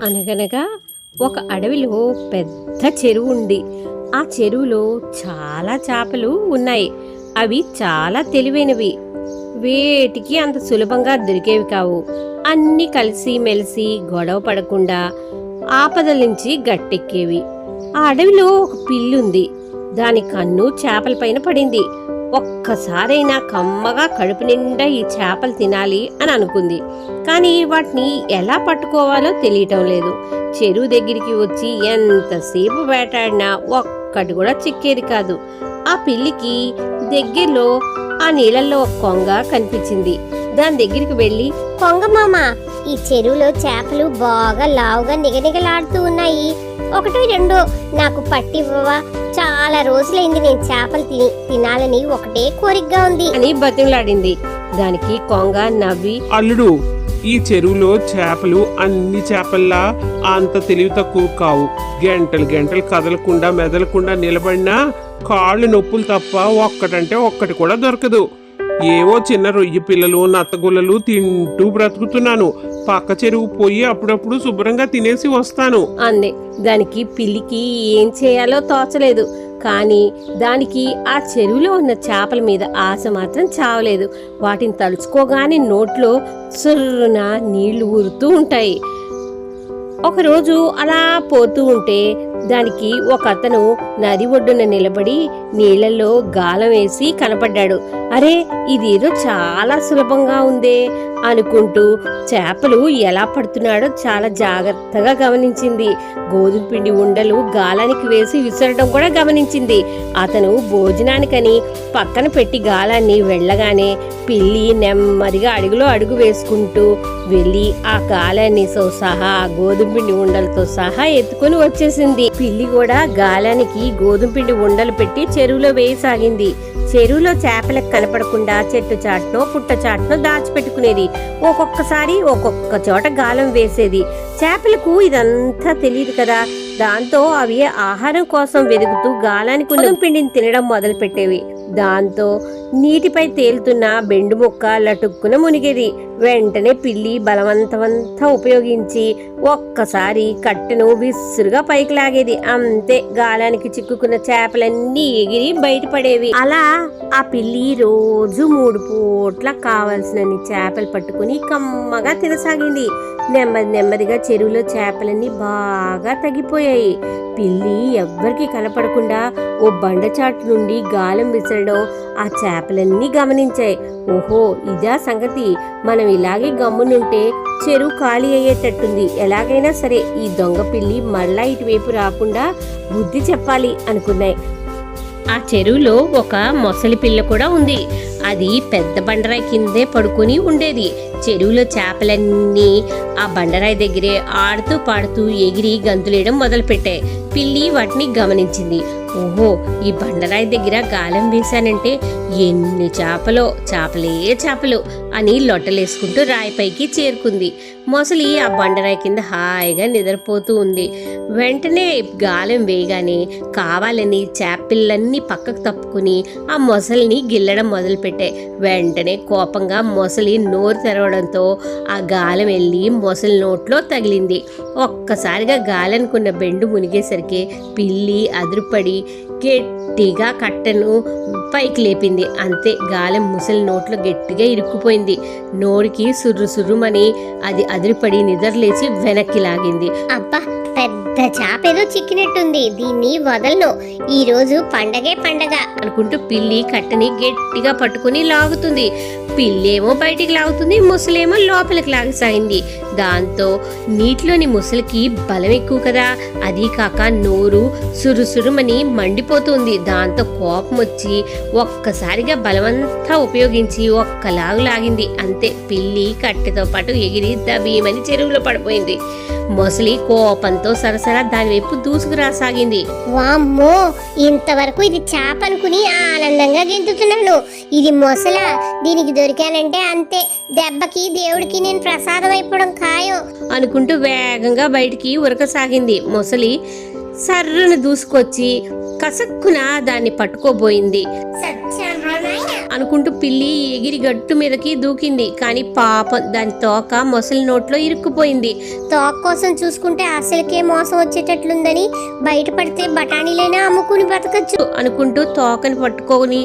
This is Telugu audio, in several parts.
అనగనగా ఒక అడవిలో పెద్ద చెరువు ఉంది. ఆ చెరువులో చాలా చేపలు ఉన్నాయి. అవి చాలా తెలివైనవి. వేటికి అంత సులభంగా దొరికేవి కావు. అన్నీ కలిసి మెలిసి గొడవ పడకుండా ఆపదల నుంచి గట్టెక్కేవి. ఆ అడవిలో ఒక పిల్లుంది. దాని కన్ను చేపలపైన పడింది. ఒక్కసారైనా కమ్మగా కడుపు నిండా ఈ చేపలు తినాలి అని అనుకుంది. కానీ వాటిని ఎలా పట్టుకోవాలో తెలియటం లేదు. చెరువు దగ్గరికి వచ్చి ఎంతసేపు వేటాడినా ఒక్కటి కూడా చిక్కేది కాదు. ఆ పిల్లికి దగ్గరలో ఆ నీళ్ళల్లో ఒక కొంగ కనిపించింది. దాని దగ్గరికి వెళ్ళి, కొంగమామ, ఈ చెరువులో చేపలు బాగా లావుగా నిగనిగలాడుతూ ఉన్నాయి. ఒకటో రెండో నాకు పట్టివ్వవా? చాలా రోజులైంది నేను చేపలు తినాలని ఒకటే కోరికగా ఉంది అని బతిమలాడింది. దానికి కొంగ నవ్వి, అల్లుడు, ఈ చెరువులో చేపలు అన్ని చేపల్లా అంత తెలివి తక్కువ కావు. గంటలు గంటలు కదలకుండా మెదలకుండా నిలబడినా కాళ్ళు నొప్పులు తప్ప ఒక్కటంటే ఒక్కటి కూడా దొరకదు. ఏవో చిన్న రొయ్యి పిల్లలు నత్తగుల్లలు తింటూ బ్రతుకుతున్నాను. పక్క చెరువు పోయి అప్పుడప్పుడు శుభ్రంగా తినేసి వస్తాను అంది. దానికి పిల్లికి ఏం చేయాలో తోచలేదు. కానీ దానికి ఆ చెరువులో ఉన్న చేపల మీద ఆశ మాత్రం చావలేదు. వాటిని తలుచుకోగానే నోట్లో సుర్రున నీళ్లు ఊరుతూ ఉంటాయి. ఒకరోజు అలా పోతూ ఉంటే దానికి ఒక అతను నది ఒడ్డున నిలబడి నీళ్లలో గాలం వేసి కనపడ్డాడు. అరే, ఇదేదో చాలా సులభంగా ఉందే అనుకుంటూ చేపలు ఎలా పడుతున్నాడో చాలా జాగ్రత్తగా గమనించింది. గోధుమ పిండి ఉండలు గాలానికి వేసి విసరడం కూడా గమనించింది. అతను భోజనానికని పక్కన పెట్టి గాలాన్ని వెళ్ళగానే పిల్లి నెమ్మదిగా అడుగులో అడుగు వేసుకుంటూ వెళ్ళి ఆ గాలాన్ని సహా గోధుమ పిండి ఉండలతో సహా ఎత్తుకొని వచ్చేసింది. పిల్లి కూడా గాలానికి గోధుమ పిండి ఉండలు పెట్టి చెరువులో వేయసాగింది. చెరువులో చేపలకు కనపడకుండా చెట్టు చాటునో పుట్ట చాటునో దాచిపెట్టుకునేది. ఒక్కొక్కసారి ఒక్కొక్క చోట గాలం వేసేది. చేపలకు ఇదంతా తెలియదు కదా. దాంతో అవి ఆహారం కోసం వెతుకుతూ గాలానికి ఉన్న పిండిని తినడం మొదలు పెట్టేవి. దాంతో నీటిపై తేలుతున్న బెండు ముక్క లటుక్కున మునిగేది. వెంటనే పిల్లి బలవంతమంతా ఉపయోగించి ఒక్కసారి కట్టెను విసురుగా పైకి లాగేది. అంతే, గాలానికి చిక్కుకున్న చేపలన్నీ ఎగిరి బయటపడేవి. అలా ఆ పిల్లి రోజు 3 పూట్ల కావలసినన్ని చేపలు పట్టుకుని కమ్మగా తినసాగింది. నెమ్మదిగా చెరువులో చేపలన్నీ బాగా తగ్గిపోయాయి. పిల్లి ఎవ్వరికి కనపడకుండా ఓ బండచాటు నుండి గాలం విసరడం ఆ చేపలన్నీ గమనించాయి. ఓహో, ఇదా సంగతి. మనం ఇలాగే గమ్మునుంటే చెరువు ఖాళీ అయ్యేటట్టుంది. ఎలాగైనా సరే ఈ దొంగ పిల్లి మళ్ళా ఇటువైపు రాకుండా బుద్ధి చెప్పాలి అనుకున్నాయి. ఆ చెరువులో ఒక మొసలి పిల్ల కూడా ఉంది. అది పెద్ద బండరాయి కిందే పడుకుని ఉండేది. చెరువులో చేపలన్నీ ఆ బండరాయి దగ్గరే ఆడుతూ పాడుతూ ఎగిరి గంతులేయడం మొదలుపెట్టాయి. పిల్లి వాటిని గమనించింది. ఓహో, ఈ బండరాయి దగ్గర గాలం వేశానంటే ఎన్ని చేపలే చేపలు అని లొట్టలేసుకుంటూ రాయిపైకి చేరుకుంది. మొసలి ఆ బండరాయి కింద హాయిగా నిద్రపోతూ ఉంది. వెంటనే గాలం వేయగానే కావాలని చేపలన్నీ పక్కకు తప్పుకుని ఆ మొసలిని గిల్లడం మొదలుపెట్టాయి. వెంటనే కోపంగా మొసలి నోరు తెరవడంతో ఆ గాలం వెళ్ళి మొసలి నోట్లో తగిలింది. ఒక్కసారిగా గాలనుకున్న బెండు మునిగేసరికి పిల్లి అదురుపడి గట్టిగా కట్టెను పైకి లేపింది. అంతే, గాలం ముసలి నోట్లో గట్టిగా ఇరుక్కుపోయింది. నోడికి సుర్రుమని అది అదిరిపడి నిద్రలేచి వెనక్కి లాగింది. అబ్బా, పెద్ద చేప ఏదో చిక్కినట్టుంది, దీన్ని వదలను, ఈ రోజు పండగే పండగ అనుకుంటూ పిల్లి కట్టెని గట్టిగా పట్టుకుని లాగుతుంది. పిల్లేమో బయటికి లాగుతుంది, ముసలేమో లోపలికి లాగసాగింది. దాంతో నీటిలోని ముసలికి బలం ఎక్కువ కదా, అది కాక నోరు సురుసురుమని మండిపోతుంది. దాంతో కోపం వచ్చి ఒక్కసారిగా బలమంతా ఉపయోగించి ఒక్కలాగు లాగింది. అంతే, పిల్లి కట్టెతో పాటు ఎగిరి దబీమని చెరువులో పడిపోయింది. మొసలి కోపంతో సరసరా దానివైపు దూసుకురాసాగింది. వామ్మో, ఇంతవరకు ఇది చేప అనుకుని ఆనందంగా గెంతుతున్నాను. ఇది మొసల, దీనికి దొరికానంటే అంతే, దెబ్బకి దేవుడికి నేను ప్రసాదం అయిపోవడం ఖాయం అనుకుంటూ వేగంగా బయటికి ఉరకసాగింది. మొసలి సర్రును దూసుకొచ్చి కసక్కున దాన్ని పట్టుకోబోయింది. అనుకుంటూ పిల్లి ఎగిరి గట్టు మీదకి దూకింది. కానీ పాపం దాని తోక మొసలి నోట్లో ఇరుక్కుపోయింది. తోక కోసం చూసుకుంటే అసలుకే మోసం వచ్చేటట్లుందని బయటపడితే బఠానీలైనా అమ్ముకుని బతకచ్చు అనుకుంటూ తోకని పట్టుకొని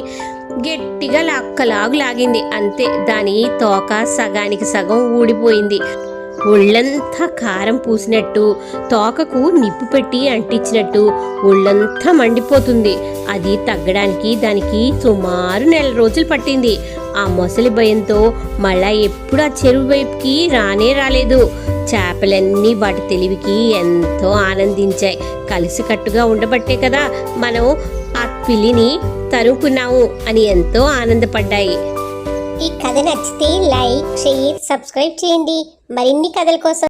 గట్టిగా లక్కలాగు లాగింది. అంతే, దాని తోక సగానికి సగం ఊడిపోయింది. ఒళ్ళంతా కారం పూసినట్టు, తోకకు నిప్పు పెట్టి అంటించినట్టు ఒళ్ళంతా మండిపోతుంది. అది తగ్గడానికి దానికి సుమారు 1 నెల రోజులు పట్టింది. ఆ మొసలి భయంతో మళ్ళా ఎప్పుడు ఆ చెరువు వైపుకి రాలేదు. చేపలన్నీ వాటి తెలివికి ఎంతో ఆనందించాయి. కలిసికట్టుగా ఉండబట్టే కదా మనం ఆ పిల్లిని తరుముకున్నాము అని ఎంతో ఆనందపడ్డాయి. ఈ కథ నచ్చితే లైక్, షేర్, సబ్స్క్రైబ్ చేయండి. మరిన్ని కథల కోసం